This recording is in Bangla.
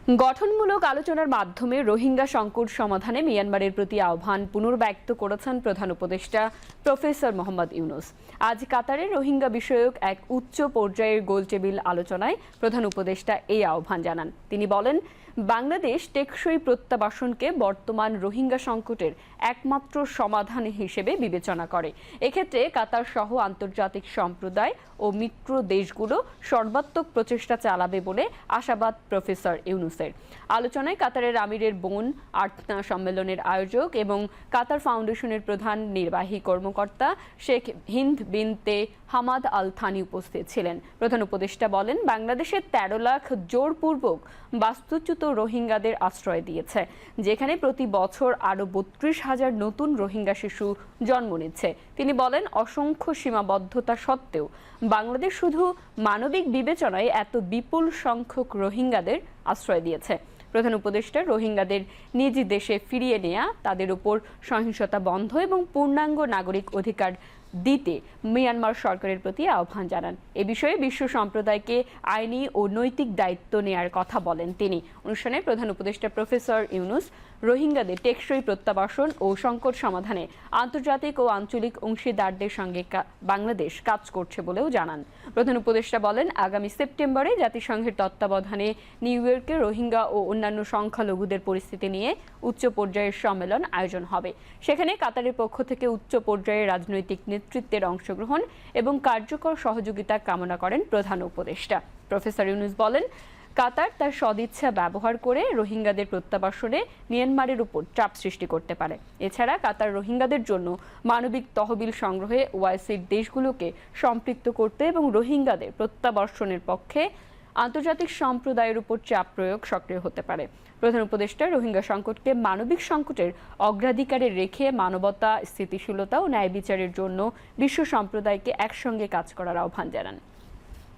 গঠনমূলক আলোচনার মাধ্যমে রোহিঙ্গা সংকট সমাধানে মিয়ানমারের প্রতি আহ্বান পুনর্ব্যক্ত করেছেন প্রধান উপদেষ্টা প্রফেসর মোহাম্মদ ইউনূস। আজ কাতারে রোহিঙ্গা বিষয়ক এক উচ্চ পর্যায়ের গোলটেবিল আলোচনায় প্রধান উপদেষ্টা এই আহ্বান জানান। তিনি বলেন, বাংলাদেশ টেকসই প্রত্যাবাসনকে বর্তমান রোহিঙ্গা সংকটের একমাত্র সমাধান হিসেবে বিবেচনা করে। এক্ষেত্রে কাতার সহ আন্তর্জাতিক সম্প্রদায় ও মিত্র দেশগুলো সর্বাত্মক প্রচেষ্টা চালাবে বলে আশাবাদ প্রফেসর ইউনূসের। আলোচনায় কাতারের আমিরের বোন আর্থনা সম্মেলনের আয়োজক এবং কাতার ফাউন্ডেশনের প্রধান নির্বাহী কর্মকর্তা শেখ হিন্দ বিনতে হামাদ আল থানি উপস্থিত ছিলেন। প্রধান উপদেষ্টা বলেন, বাংলাদেশের ১৩ লাখ জোরপূর্বক বাস্তুচ্যুত রোহিঙ্গাদের আশ্রয় দিয়েছে, যেখানে প্রতি বছর আরও ৩২,০০০ নতুন রোহিঙ্গা শিশু জন্ম নিচ্ছে। তিনি বলেন, অসংখ্য সীমাবদ্ধতা সত্ত্বেও বাংলাদেশ শুধু মানবিক বিবেচনায় এত বিপুল সংখ্যক রোহিঙ্গাদের আশ্রয় দিয়েছে। প্রধান উপদেষ্টা রোহিঙ্গাদের নিজ দেশে ফিরিয়ে নেওয়া, তাদের উপর সহিংসতা বন্ধ এবং পূর্ণাঙ্গ নাগরিক অধিকার দিতে মিয়ানমার সরকারের প্রতি আহ্বান জানান। এ বিষয়ে বিশ্ব সম্প্রদায়কে আইনি ও নৈতিক দায়িত্ব নেয়ার কথা বলেন তিনি। অনুষ্ঠানে প্রধান উপদেষ্টা প্রফেসর ইউনূস রোহিঙ্গাদের টেকসই প্রত্যাবাসন ও সংকট সমাধানে আন্তর্জাতিক ও আঞ্চলিক অংশীদারদের সঙ্গে বাংলাদেশ কাজ করছে বলেও জানান। প্রধান উপদেষ্টা বলেন, আগামী সেপ্টেম্বরে জাতিসংঘের তত্ত্বাবধানে নিউ ইয়র্কে রোহিঙ্গা ও অন্যান্য সংখ্যালঘুদের পরিস্থিতি নিয়ে উচ্চ পর্যায়ের সম্মেলন আয়োজন হবে। সেখানে কাতারের পক্ষ থেকে উচ্চ পর্যায়ের রাজনৈতিক নেতৃত্বের অংশগ্রহণ এবং কার্যকর সহযোগিতা কামনা করেন প্রধান উপদেষ্টা। প্রফেসর ইউনূস বলেন, কাতার তার সদিচ্ছা ব্যবহার করে রোহিঙ্গাদের প্রত্যাবাসনে মিয়ানমারের উপর চাপ সৃষ্টি করতে পারে। এছাড়া কাতার রোহিঙ্গাদের জন্য মানবিক তহবিল সংগ্রহে ওআইসির দেশগুলোকে সম্পৃক্ত করতে এবং রোহিঙ্গাদের প্রত্যাবর্ষণের পক্ষে আন্তর্জাতিক সম্প্রদায়ের উপর চাপ প্রয়োগ সক্রিয় হতে পারে। প্রধান উপদেষ্টা রোহিঙ্গা সংকটকে মানবিক সংকটের অগ্রাধিকারে রেখে মানবতা, স্থিতিশীলতা ও ন্যায় বিচারের জন্য বিশ্ব সম্প্রদায়কে একসঙ্গে কাজ করার আহ্বান জানান।